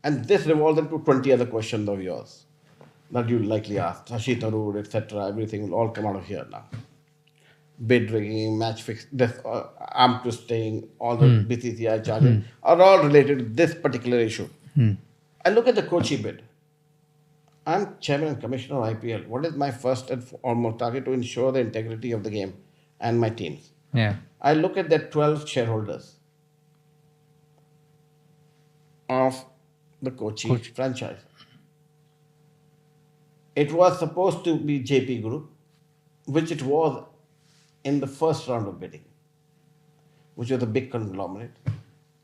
And this revolves into 20 other questions of yours that you likely asked. Shashi Tharoor, etc. Everything will all come out of here now. Bid rigging, match fix, this, arm twisting, all the BCCI charges are all related to this particular issue. I look at the Kochi bid. I'm chairman and commissioner of IPL. What is my first and foremost target? To ensure the integrity of the game and my teams. Yeah. I look at the 12 shareholders of the Kochi franchise. It was supposed to be JP Group, which it was in the first round of bidding, which was a big conglomerate.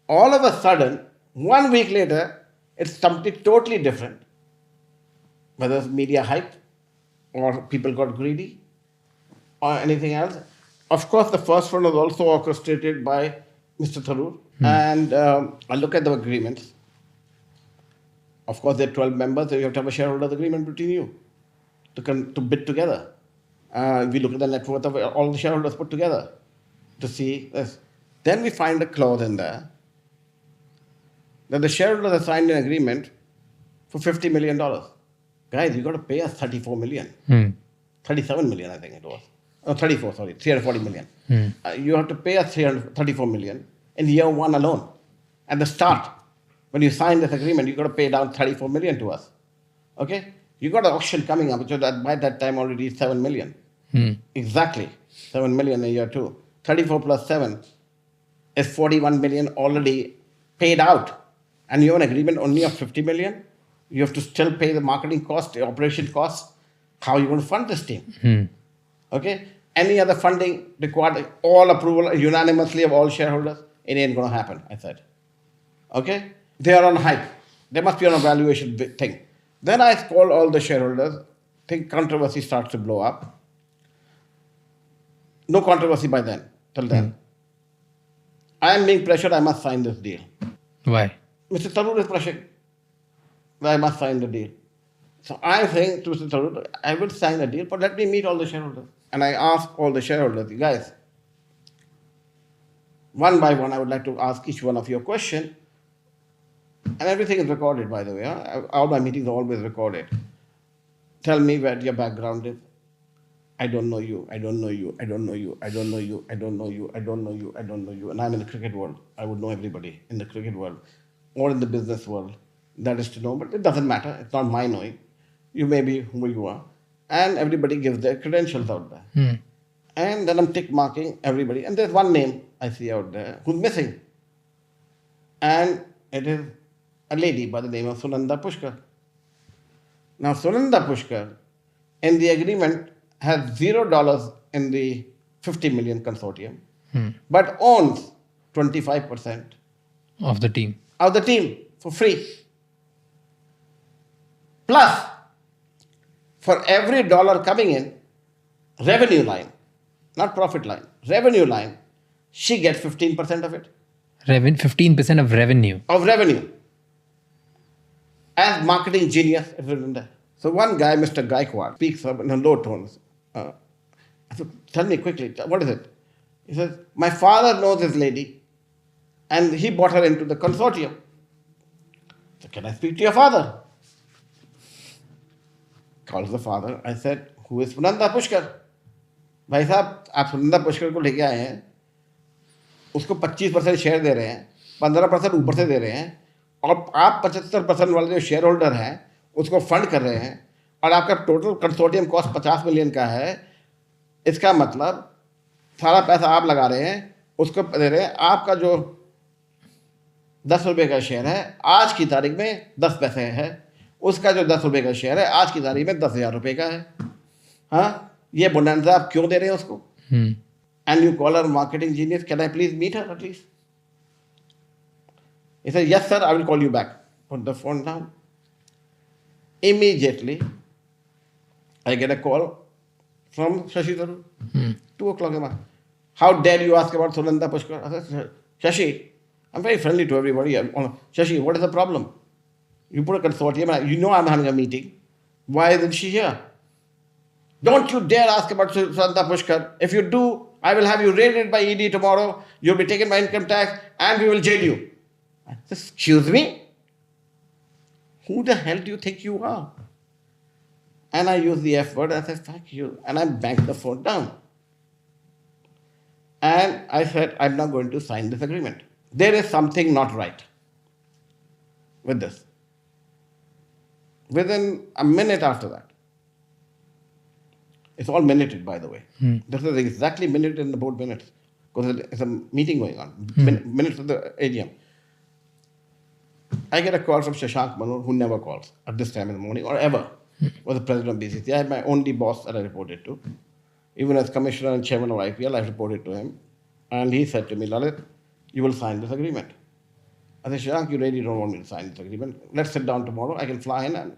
All of a sudden, 1 week later, it's something totally different. Whether it's media hype or people got greedy or anything else. Of course, the first one was also orchestrated by Mr. Tharoor. And I look at the agreements. Of course, there are 12 members, so you have to have a shareholders agreement between you to bid together. We look at the net worth of all the shareholders put together to see this. Then we find a clause in there that the shareholders have signed an agreement for $50 million. Guys, you got to pay us 34 million. 37 million, I think it was. Oh, 34, sorry, 340 million. You have to pay us 34 million in year one alone. At the start, when you sign this agreement, you got to pay down 34 million to us. Okay? You got an auction coming up, which was by that time already 7 million. Exactly. 7 million in year two. 34 plus 7 is 41 million already paid out. And you have an agreement only of 50 million. You have to still pay the marketing cost, the operation costs. How are you going to fund this team? Okay? Any other funding required, all approval unanimously of all shareholders, it ain't going to happen, I said. Okay? They are on hype. They must be on a valuation thing. Then I call all the shareholders. Think controversy starts to blow up. No controversy by then, till then. I am being pressured, I must sign this deal. Why? Mr. Tharoor is pressuring. I must sign the deal. So I'm saying to Mr. Tharoor, I will sign the deal, but let me meet all the shareholders. And I ask all the shareholders, you guys, one by one, I would like to ask each one of your question. And everything is recorded, by the way. All my meetings are always recorded. Tell me where your background is. I don't know you. I don't know you. I don't know you. I don't know you. I don't know you. I don't know you. I don't know you. And I'm in the cricket world. I would know everybody in the cricket world or in the business world. That is to know, but it doesn't matter. It's not my knowing. You may be who you are. And everybody gives their credentials out there. And then I'm tick marking everybody. And there's one name I see out there who's missing. And it is a lady by the name of Sunanda Pushkar. Now, Sunanda Pushkar, in the agreement, has $0 in the 50 million consortium, but owns 25% Of the team. of the team for free. Plus, for every dollar coming in, revenue line, not profit line, revenue line, she gets 15% of it. 15% of revenue. Of revenue. As marketing genius, is written there. So one guy, Mr. Gaikwad, speaks up in a low tones. I said, tell me quickly, what is it? He says, my father knows this lady and he brought her into the consortium. So can I speak to your father? Calls the father. I said, who is Sunanda Pushkar? भाई साहब आप सुनंदा पुष्कर को लेके आए हैं, उसको 25% share दे रहे हैं, 15% ऊपर से दे रहे हैं, और आप 75% वाले जो शेयर होल्डर हैं उसको फंड कर रहे हैं, और आपका टोटल कंसोर्टियम कॉस्ट 50 मिलियन का है. इसका मतलब सारा पैसा आप लगा रहे हैं, उसको दे रहे हैं. आपका जो 10 रुपये का शेयर है आज की तारीख में 10 पैसे है, उसका जो 10 रुपये का शेयर है आज की तारीख में 10,000 रुपये का है. हाँ, ये बोनंजा आप क्यों दे रहे हैं उसको? And you call her marketing genius, can I please meet her at least? He said, yes sir, I will call you back. Put the phone down. Immediately, I get a call from Shashi Tharoor. 2 o'clock in the morning. How dare you ask about Sunanda Pushkar? I said, Shashi, I'm very friendly to everybody. Shashi, what is the problem? You put a consortium, you know I'm having a meeting. Why isn't she here? Don't you dare ask about Sunanda Pushkar. If you do, I will have you raided by ED tomorrow. You'll be taken by income tax and we will jail you. I said, excuse me? Who the hell do you think you are? And I used the F word. I said, fuck you. And I banged the phone down. And I said, I'm not going to sign this agreement. There is something not right with this. Within a minute after that, it's all minuted, by the way. This is exactly minuted in the board minutes because it's a meeting going on. Minutes of the AGM. I get a call from Shashank Manur, who never calls at this time in the morning or ever. Was the president of BCCI. I had my only boss that I reported to. Even as commissioner and chairman of IPL, I reported to him. And he said to me, Lalit, you will sign this agreement. I said, Shashank, you really don't want me to sign this agreement. Let's sit down tomorrow. I can fly in and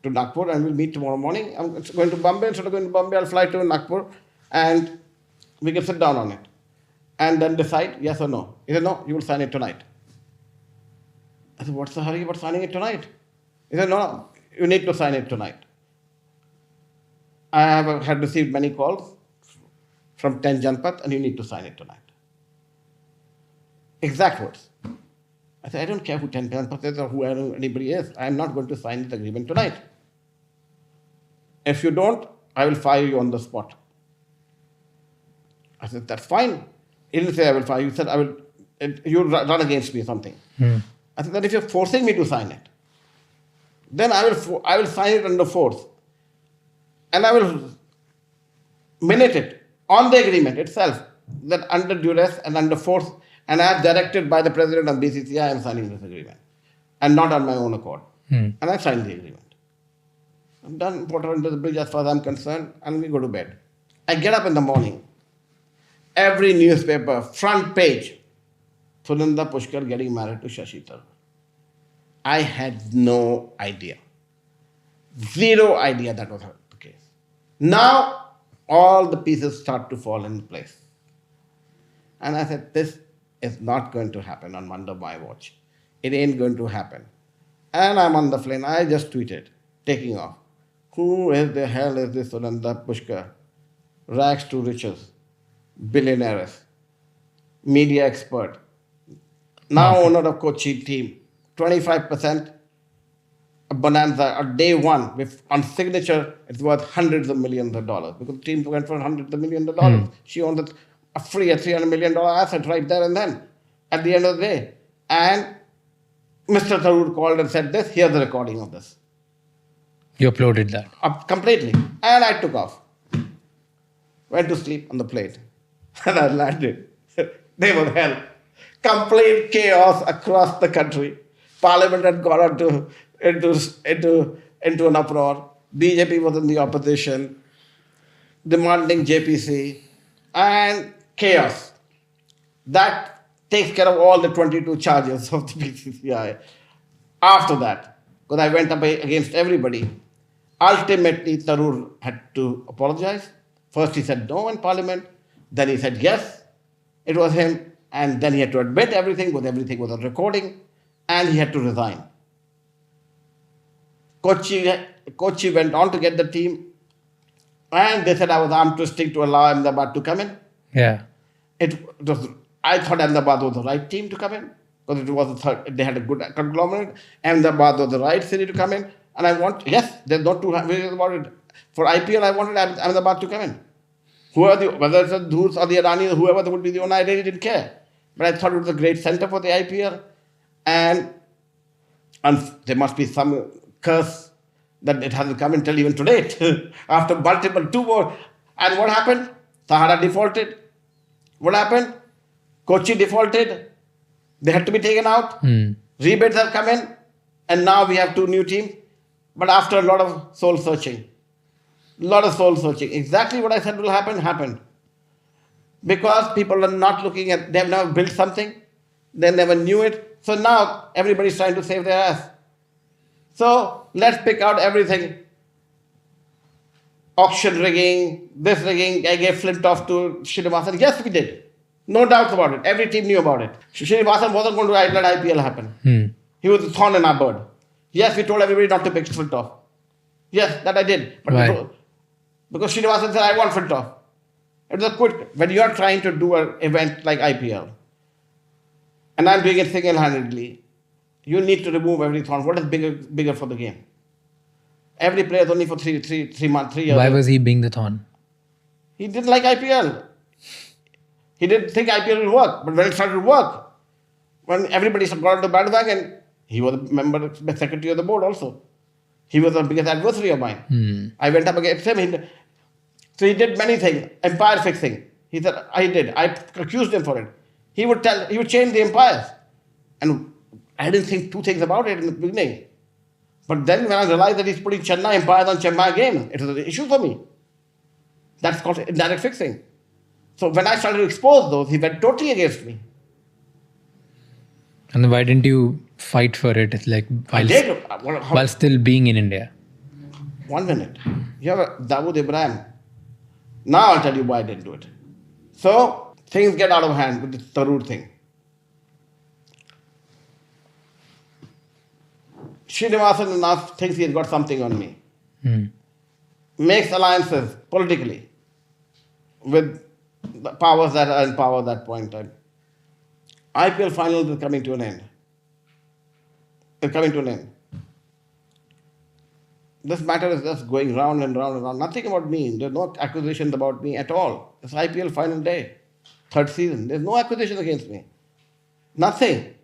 to Nagpur and we'll meet tomorrow morning. I'm going to Bombay. Instead of going to Bombay, I'll fly to Nagpur and we can sit down on it. And then decide yes or no. He said, no, you will sign it tonight. I said, what's the hurry about signing it tonight? He said, no, you need to sign it tonight. I have had received many calls from 10 Janpat and you need to sign it tonight. Exact words. I said, I don't care who 10 Janpat is or who anybody is. I am not going to sign this agreement tonight. If you don't, I will fire you on the spot. I said, that's fine. He didn't say I will fire you. He said, you run against me or something. I said, that if you're forcing me to sign it, then I will sign it under force. And I will minute it on the agreement itself that under duress and under force, and I have directed by the president of BCCI, I am signing this agreement and not on my own accord. And I signed the agreement. I'm done, put her under the bridge as far as I'm concerned, and we go to bed. I get up in the morning. Every newspaper, front page, Sunanda Pushkar getting married to Shashi Tharoor. I had no idea. Zero idea that was the case. Now, all the pieces start to fall into place. And I said, this is not going to happen on under my watch. It ain't going to happen. And I'm on the plane. I just tweeted, taking off. Who is the hell is this Sunanda Pushkar? Rags to riches, billionaire, media expert, now owner of Kochi team, 25% bonanza at day one. With, on signature, it's worth hundreds of millions of dollars because the team went for hundreds of millions of dollars. She owned a $300 million asset right there and then at the end of the day. And Mr. Tharoor called and said this, here's the recording of this. You uploaded that? Completely. And I took off. Went to sleep on the plane. And I landed. There was hell. Complete chaos across the country. Parliament had gone into an uproar. BJP was in the opposition, demanding JPC, and chaos. That takes care of all the 22 charges of the BCCI. After that, because I went up against everybody, ultimately Tharoor had to apologize. First he said no in Parliament, then he said yes, it was him, and then he had to admit everything, because everything was on recording, and he had to resign. Kochi went on to get the team, and they said I was arm twisting to allow Ahmedabad to come in. Yeah. I thought Ahmedabad was the right team to come in, because it was they had a good conglomerate. Ahmedabad was the right city to come in, and there's no two ways about it. For IPL, I wanted Ahmedabad to come in. Whether it's the Dhurs or the Adani, whoever would be the owner, I really didn't care. But I thought it was a great center for the IPL. And there must be some curse that it hasn't come until even today. After multiple, two more. And what happened? Sahara defaulted. What happened? Kochi defaulted. They had to be taken out. Rebates have come in. And now we have two new teams. But after a lot of soul searching. Exactly what I said will happen, happened. Because people are not looking at, they have never built something, they never knew it. So now everybody's trying to save their ass. So let's pick out everything. Auction rigging, this rigging, I gave Flintoff to Srinivasan. Yes, we did. No doubts about it. Every team knew about it. Srinivasan wasn't going to let IPL happen. He was a thorn in our bird. Yes, we told everybody not to pick Flintoff. Yes, that I did. But because Srinivasan said, I want Flintoff. It was a quick. When you are trying to do an event like IPL, and I'm doing it single-handedly, You need to remove every thorn. What is bigger for the game? Every player is only for three months, 3 years. Why was he being the thorn? He didn't like IPL. He didn't think IPL will work. But when it started to work, when everybody got on the bandwagon, he was a member, the secretary of the board also. He was the biggest adversary of mine. I went up against him. So he did many things. Empire fixing. He said, I did. I accused him for it. He would change the empires. And I didn't think two things about it in the beginning. But then when I realized that he's putting Chennai empires on Chennai game, it was an issue for me. That's called indirect fixing. So when I started to expose those, he went totally against me. And then why didn't you fight for it? It's like while still being in India. 1 minute. You have a Dawood Ibrahim. Now I'll tell you why I didn't do it. So things get out of hand with the Tarur thing. Srinivasan enough thinks he's got something on me. Makes alliances politically with the powers that are in power at that point in time. IPL finals is coming to an end. It's coming to an end. This matter is just going round and round and round. Nothing about me. There's no accusations about me at all. It's IPL final day, third season. There's no accusations against me. Nothing.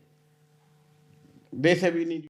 They say we need